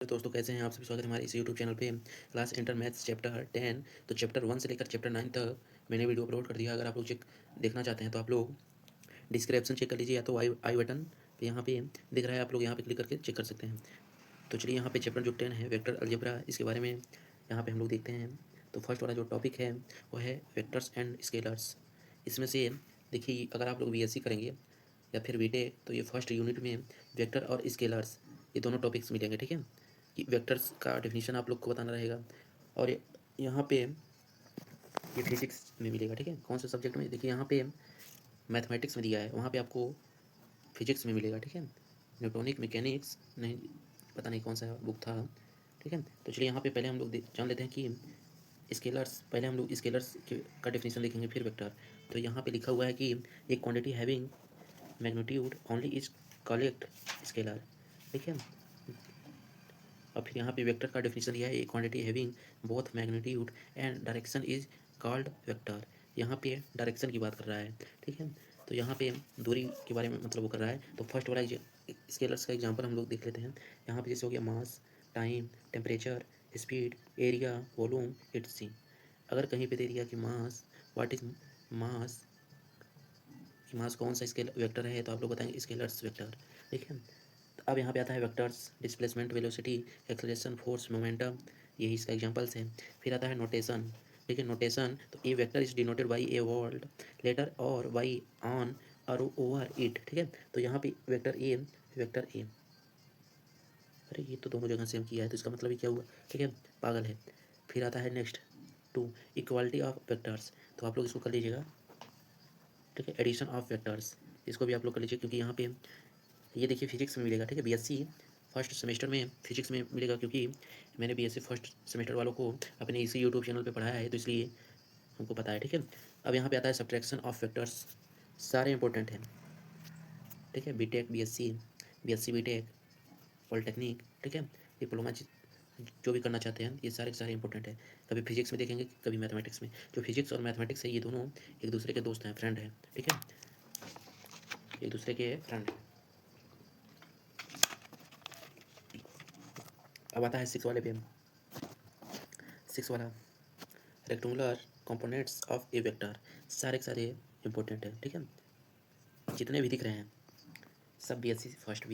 तो दोस्तों कैसे हैं आप सभी। स्वागत है हमारे इस यूट्यूब चैनल पे क्लास इंटर मैथ्स चैप्टर 10। तो चैप्टर 1 से लेकर चैप्टर 9 तक मैंने वीडियो अपलोड कर दिया। अगर आप लोग चेक देखना चाहते हैं तो आप लोग डिस्क्रिप्शन चेक कर लीजिए, या तो आई बटन पे यहाँ पे दिख रहा है, आप लोग यहाँ पे क्लिक करके चेक कर सकते हैं। तो चलिए यहाँ पे चैप्टर जो 10 है वेक्टर अलजेब्रा, इसके बारे में यहाँ पे हम लोग देखते हैं। तो फर्स्ट वाला जो टॉपिक है वो है वेक्टर्स एंड स्केलर्स। इसमें से देखिए, अगर आप लोग BSc करेंगे या फिर बीटेक तो ये फर्स्ट यूनिट में वेक्टर और स्केलर्स ये दोनों टॉपिक्स मिलेंगे। ठीक है, कि वेक्टर्स का डेफिनेशन आप लोग को बताना रहेगा, और यहाँ पे ये फिजिक्स में मिलेगा। ठीक है, कौन से सब्जेक्ट में, देखिए यहाँ पे मैथमेटिक्स में दिया है, वहाँ पे आपको फिजिक्स में मिलेगा। ठीक है, न्यूटोनिक मैकेनिक्स नहीं, पता नहीं कौन सा बुक था। ठीक है, तो चलिए यहाँ पे पहले हम लोग जान लेते हैं कि स्केलर्स, पहले हम लोग स्केलर्स का डेफिनेशन देखेंगे फिर वेक्टर। तो यहाँ पे लिखा हुआ है कि एक quantity having magnitude only is called scalar. ठीक है, और फिर यहाँ पे वेक्टर का डेफिनेशन दिया है, ए quantity having both magnitude and direction is called vector. यहाँ पे डायरेक्शन की बात कर रहा है। ठीक है, तो यहाँ पे दूरी के बारे में मतलब वो कर रहा है। तो फर्स्ट वाला स्केलर्स का एग्जांपल हम लोग देख लेते हैं। यहाँ पे जैसे हो गया mass, time, temperature, speed, area, volume, इट्स। अगर कहीं पे दे दिया कि मास, व्हाट इज मास, कि मास कौन सा स्केल वेक्टर है, तो आप लोग बताएंगे स्केलर्स वेक्टर। ठीक है, अब यहाँ पे आता है vectors, displacement, velocity, acceleration, force, momentum, यही इसका एग्जांपल्स हैं। फिर आता है नोटेशन। ठीक है, नोटेशन, तो a vector is denoted by a bold letter or by an arrow over it. ठीक है, तो यहाँ पे वेक्टर ए, वेक्टर ए, अरे ये तो दोनों जगह सेम किया है, तो इसका मतलब ये क्या हुआ। ठीक है, पागल है। फिर आता है नेक्स्ट 2, इक्वालिटी ऑफ वेक्टर्स, तो आप लोग इसको कर लीजिएगा। ठीक है, एडिशन ऑफ वेक्टर्स, इसको भी आप लोग कर लीजिए, क्योंकि यहाँ पे ये देखिए फिजिक्स में मिलेगा। ठीक है, BSc फर्स्ट सेमेस्टर में फिजिक्स में मिलेगा, क्योंकि मैंने BSc फर्स्ट सेमेस्टर वालों को अपने इसी यूट्यूब चैनल पे पढ़ाया है, तो इसलिए हमको पता है। ठीक है, अब यहाँ पे आता है सब्ट्रैक्शन ऑफ वेक्टर्स, सारे इंपॉर्टेंट हैं। ठीक है, बीटेक, BSc बीटेक, पॉलिटेक्निक, ठीक है, डिप्लोमा, जो भी करना चाहते हैं, ये सारे के सारे इंपॉर्टेंट है। कभी फिजिक्स में देखेंगे, कभी मैथमेटिक्स में। जो फिजिक्स और मैथमेटिक्स है ये दोनों एक दूसरे के दोस्त हैं, फ्रेंड हैं। ठीक है, एक दूसरे के फ्रेंड हैं। अब आता है 6 वाले पे, 6 वाला rectangular components of A vector, सारे के सारे इंपॉर्टेंट है। ठीक है, जितने भी दिख रहे हैं सब BSc फर्स्ट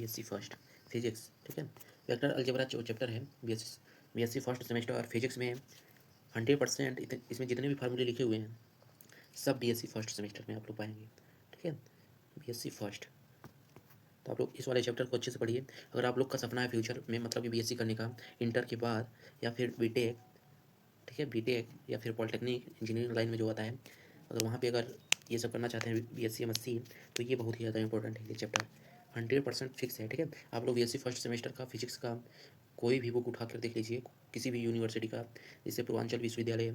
फिजिक्स। ठीक है, वेक्टर अलजेब्रा जो चैप्टर है BSc फर्स्ट सेमेस्टर और फिजिक्स में 100% इसमें जितने भी फार्मूले लिखे हुए हैं सब BSc फर्स्ट सेमेस्टर में आप लोग पाएंगे। ठीक है, BSc फर्स्ट, तो आप लोग इस वाले चैप्टर को अच्छे से पढ़िए। अगर आप लोग का सपना है फ्यूचर में मतलब कि BSc करने का इंटर के बाद, या फिर बीटेक, ठीक है, बीटेक या फिर पॉलिटेक्निक इंजीनियरिंग लाइन में जो आता है, अगर वहाँ पे अगर ये सब करना चाहते हैं BSc MSc, तो ये बहुत ही ज़्यादा इंपॉर्टेंट है ये चैप्टर, 100% फिक्स है। ठीक है, आप लोग BSc फर्स्ट सेमेस्टर का फिजिक्स का कोई भी बुक उठा कर देख लीजिए, किसी भी यूनिवर्सिटी का, जैसे पूर्वांचल विश्वविद्यालय,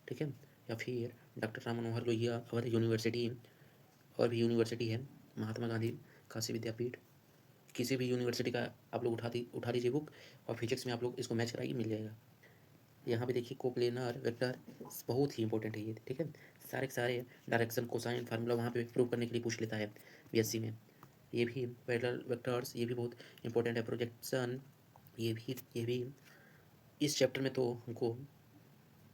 ठीक है, या फिर डॉक्टर राम मनोहर लोहिया अवध यूनिवर्सिटी, और भी यूनिवर्सिटी है, महात्मा गांधी काशी विद्यापीठ, किसी भी यूनिवर्सिटी का आप लोग उठा लीजिए बुक, और फिजिक्स में आप लोग इसको मैच कराइए, मिल जाएगा। यहाँ पे देखिए कोप्लेनर वेक्टर बहुत ही इंपॉर्टेंट है ये। ठीक है, सारे के सारे डायरेक्शन, कोसाइन, फार्मूला वहाँ पे प्रूव करने के लिए पूछ लेता है BSc में। ये भी पैरेलल वेक्टर्स, ये भी बहुत इंपॉर्टेंट है। प्रोजेक्शन, ये भी इस चैप्टर में तो हमको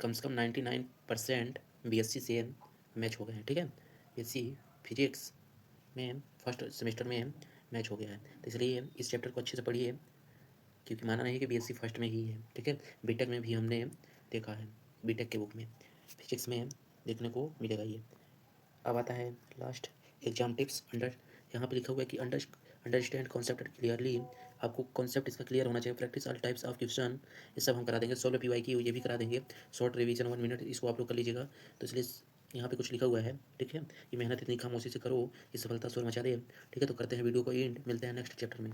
कम से कम 99% BSc से मैच हो गए हैं। ठीक है, BSc फिजिक्स में फर्स्ट सेमेस्टर में मैच हो गया है, तो इसलिए इस चैप्टर को अच्छे से पढ़िए, क्योंकि माना नहीं कि BSc फर्स्ट में ही है। ठीक है, बीटेक में भी हमने देखा है, बीटेक के बुक में फिजिक्स में देखने को मिलेगा ये। अब आता है लास्ट एग्जाम टिप्स अंडर, यहाँ पे लिखा हुआ है कि अंडरस्टैंड कॉन्सेप्ट क्लियरली, आपको कॉन्सेप्ट इसका क्लियर होना चाहिए। Practice all types of question, ये सब हम करा देंगे। सोल्व PYQ ये भी करा देंगे। शॉर्ट रिवीजन 1 मिनट, इसको आप लोग कर लीजिएगा। तो इसलिए यहाँ पे कुछ लिखा हुआ है। ठीक है, कि मेहनत इतनी खामोशी से करो कि सफलता शोर मचा दे। ठीक है, तो करते हैं वीडियो को एंड, मिलते हैं नेक्स्ट चैप्टर में।